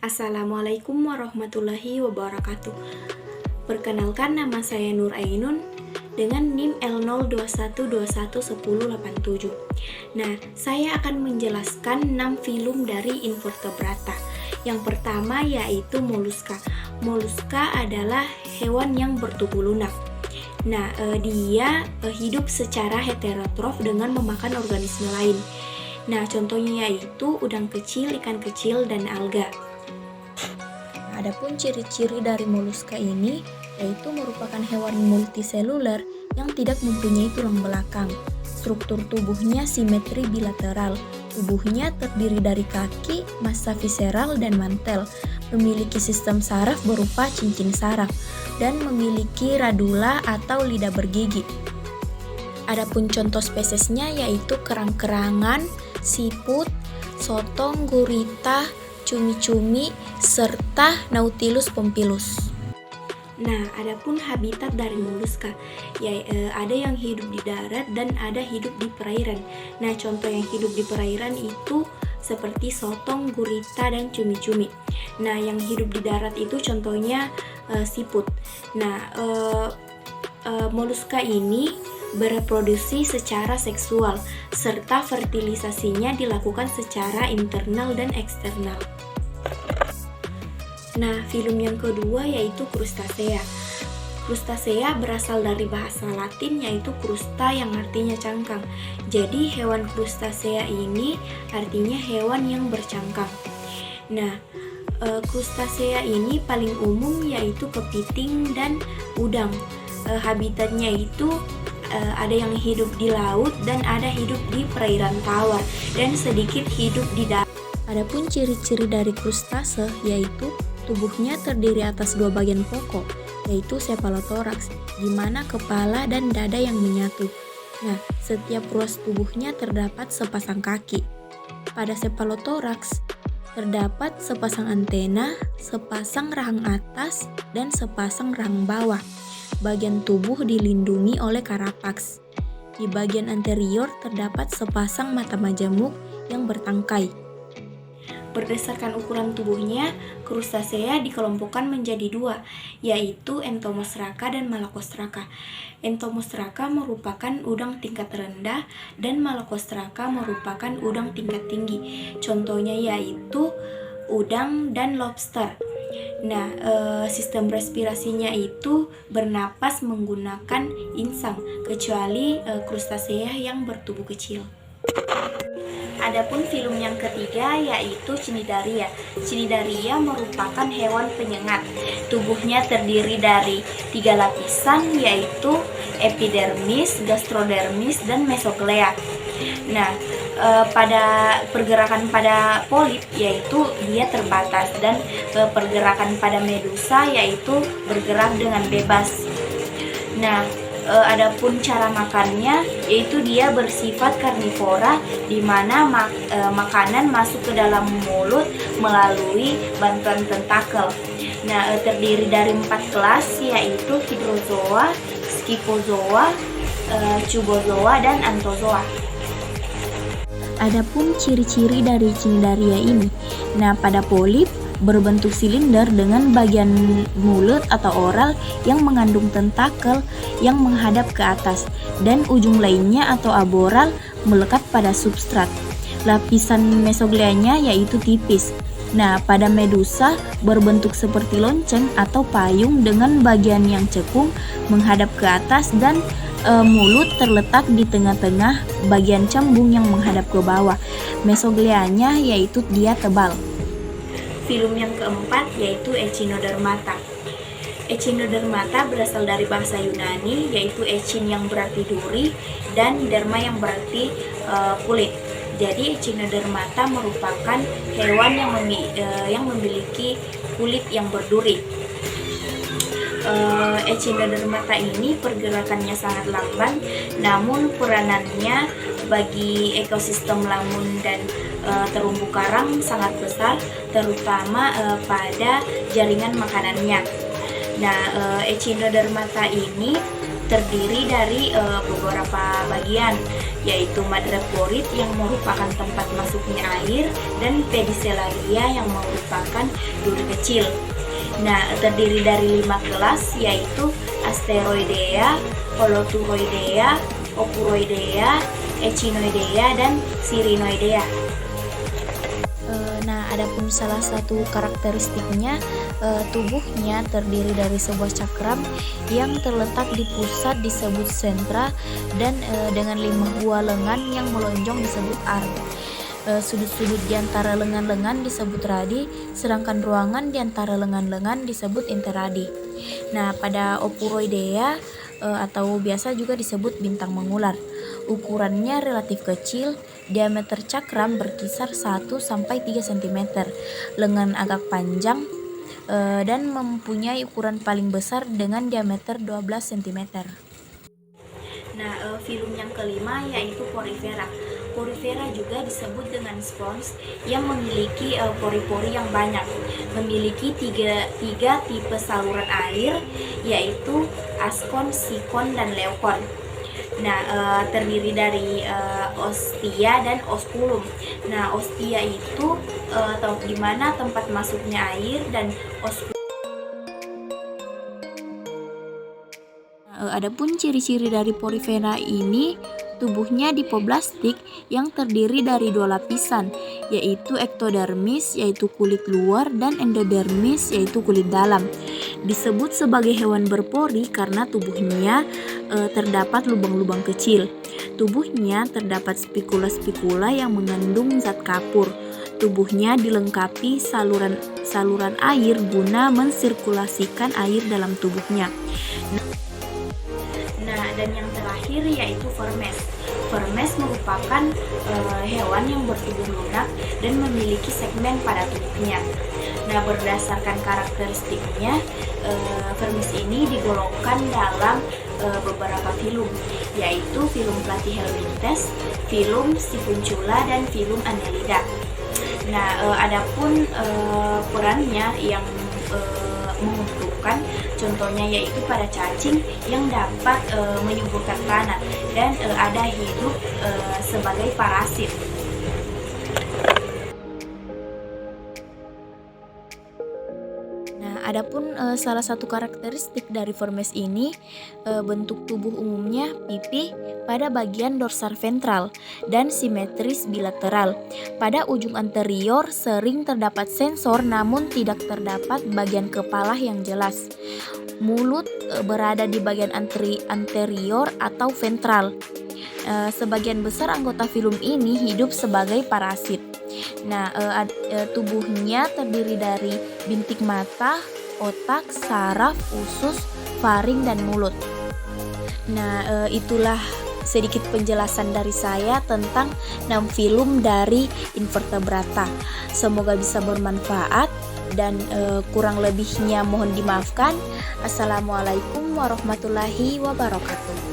Assalamualaikum warahmatullahi wabarakatuh. Perkenalkan, nama saya Nur Ainun dengan NIM L021211087. Nah, saya akan menjelaskan 6 filum dari invertebrata. Yang pertama yaitu moluska. Moluska adalah hewan yang bertubuh lunak. Nah, dia hidup secara heterotrof dengan memakan organisme lain. Nah, contohnya yaitu udang kecil, ikan kecil, dan alga. Adapun ciri-ciri dari moluska ini yaitu merupakan hewan multiseluler yang tidak mempunyai tulang belakang. Struktur tubuhnya simetri bilateral. Tubuhnya terdiri dari kaki, massa visceral, dan mantel. Memiliki sistem saraf berupa cincin saraf dan memiliki radula atau lidah bergigi. Adapun contoh spesiesnya yaitu kerang-kerangan, siput, sotong, gurita, cumi-cumi, serta Nautilus pompilus. Nah, adapun habitat dari moluska, ada yang hidup di darat dan ada hidup di perairan. Nah, contoh yang hidup di perairan itu seperti sotong, gurita, dan cumi-cumi. Nah, yang hidup di darat itu contohnya siput. Nah, moluska ini bereproduksi secara seksual, serta fertilisasinya dilakukan secara internal dan eksternal. Nah, filum yang kedua yaitu Crustacea. Crustacea berasal dari bahasa Latin yaitu crusta yang artinya cangkang. Jadi hewan Crustacea ini artinya hewan yang bercangkang. Nah, Crustacea ini paling umum yaitu kepiting dan udang. Habitatnya itu ada yang hidup di laut dan ada hidup di perairan tawar dan sedikit hidup di darat. Adapun ciri-ciri dari krustase yaitu tubuhnya terdiri atas 2 bagian pokok, yaitu cephalothorax, di mana kepala dan dada yang menyatu. Nah, setiap ruas tubuhnya terdapat sepasang kaki. Pada cephalothorax terdapat sepasang antena, sepasang rahang atas, dan sepasang rahang bawah. Bagian tubuh dilindungi oleh karapaks. Di bagian anterior terdapat sepasang mata majemuk yang bertangkai. Berdasarkan ukuran tubuhnya, Crustacea dikelompokkan menjadi 2, yaitu Entomostraca dan Malacostraca. Entomostraca merupakan udang tingkat rendah dan Malacostraca merupakan udang tingkat tinggi. Contohnya yaitu udang dan lobster. Nah, sistem respirasinya itu bernapas menggunakan insang, kecuali Crustacea yang bertubuh kecil. Adapun filum yang ketiga yaitu Cnidaria. Cnidaria merupakan hewan penyengat. Tubuhnya terdiri dari 3 lapisan yaitu epidermis, gastrodermis, dan mesoglea. Nah, pada pergerakan pada polip yaitu dia terbatas dan pergerakan pada medusa yaitu bergerak dengan bebas. Nah, adapun cara makannya yaitu dia bersifat karnivora di mana makanan masuk ke dalam mulut melalui bantuan tentakel. Nah, terdiri dari 4 kelas yaitu hydrozoa, scyphozoa, cubozoa, dan anthozoa. Adapun ciri-ciri dari Cnidaria ini. Nah, pada polip berbentuk silinder dengan bagian mulut atau oral yang mengandung tentakel yang menghadap ke atas dan ujung lainnya atau aboral melekat pada substrat. Lapisan mesogleanya yaitu tipis. Nah, pada medusa berbentuk seperti lonceng atau payung dengan bagian yang cekung menghadap ke atas dan mulut terletak di tengah-tengah bagian cembung yang menghadap ke bawah. Mesogleanya yaitu dia tebal. Filum yang keempat yaitu Echinodermata. Echinodermata berasal dari bahasa Yunani yaitu echin yang berarti duri dan derma yang berarti kulit. Jadi Echinodermata merupakan hewan yang memiliki kulit yang berduri. Echinodermata ini pergerakannya sangat lamban, namun peranannya bagi ekosistem lamun dan terumbu karang sangat besar, terutama pada jaringan makanannya. Nah, Echinodermata ini terdiri dari beberapa bagian, yaitu madreporit yang merupakan tempat masuknya air dan pedicelaria yang merupakan duri kecil. Nah, terdiri dari 5 kelas, yaitu asteroidea, holoturoidea, opuroidea, echinoidea, dan sirinoidea. Nah, adapun salah satu karakteristiknya, tubuhnya terdiri dari sebuah cakram yang terletak di pusat disebut sentra, dan dengan 5 buah lengan yang melonjong disebut arm. Sudut-sudut di antara lengan-lengan disebut radi, sedangkan ruangan di antara lengan-lengan disebut interradi. Nah, pada opuroidea atau biasa juga disebut bintang mengular, ukurannya relatif kecil, diameter cakram berkisar 1-3 cm, lengan agak panjang, dan mempunyai ukuran paling besar dengan diameter 12 cm. Nah, filum yang kelima yaitu porifera. Porifera juga disebut dengan spons yang memiliki pori-pori yang banyak. Memiliki tiga tipe saluran air, yaitu askon, sikon, dan leukon. Nah, terdiri dari ostia dan osculum. Nah, ostia itu di mana tempat masuknya air, dan osculum. Adapun ciri-ciri dari porifera ini, tubuhnya dipoblastik yang terdiri dari 2 lapisan, yaitu ektodermis, yaitu kulit luar, dan endodermis, yaitu kulit dalam. Disebut sebagai hewan berpori karena tubuhnya terdapat lubang-lubang kecil. Tubuhnya terdapat spikula-spikula yang mengandung zat kapur. Tubuhnya dilengkapi saluran air guna mensirkulasikan air dalam tubuhnya. Nah, dan yang terakhir yaitu vermes. Vermes merupakan hewan yang bertubuh lunak dan memiliki segmen pada tubuhnya. Nah, berdasarkan karakteristiknya, vermes ini digolongkan dalam beberapa filum, yaitu filum Platyhelminthes, filum Siphunculla, dan filum Annelida. Nah, adapun perannya yang menguntungkan, contohnya yaitu pada cacing yang dapat menyuburkan tanah dan ada hidup sebagai parasit. Nah, adapun salah satu karakteristik dari vermes ini, bentuk tubuh umumnya pipih pada bagian dorsal ventral dan simetris bilateral. Pada ujung anterior sering terdapat sensor, namun tidak terdapat bagian kepala yang jelas. Mulut berada di bagian anterior atau ventral. Sebagian besar anggota filum ini hidup sebagai parasit. Nah, tubuhnya terdiri dari bintik mata, otak, saraf, usus, faring, dan mulut. Nah, itulah sedikit penjelasan dari saya tentang 6 filum dari invertebrata. Semoga bisa bermanfaat, dan kurang lebihnya mohon dimaafkan. Assalamualaikum warahmatullahi wabarakatuh.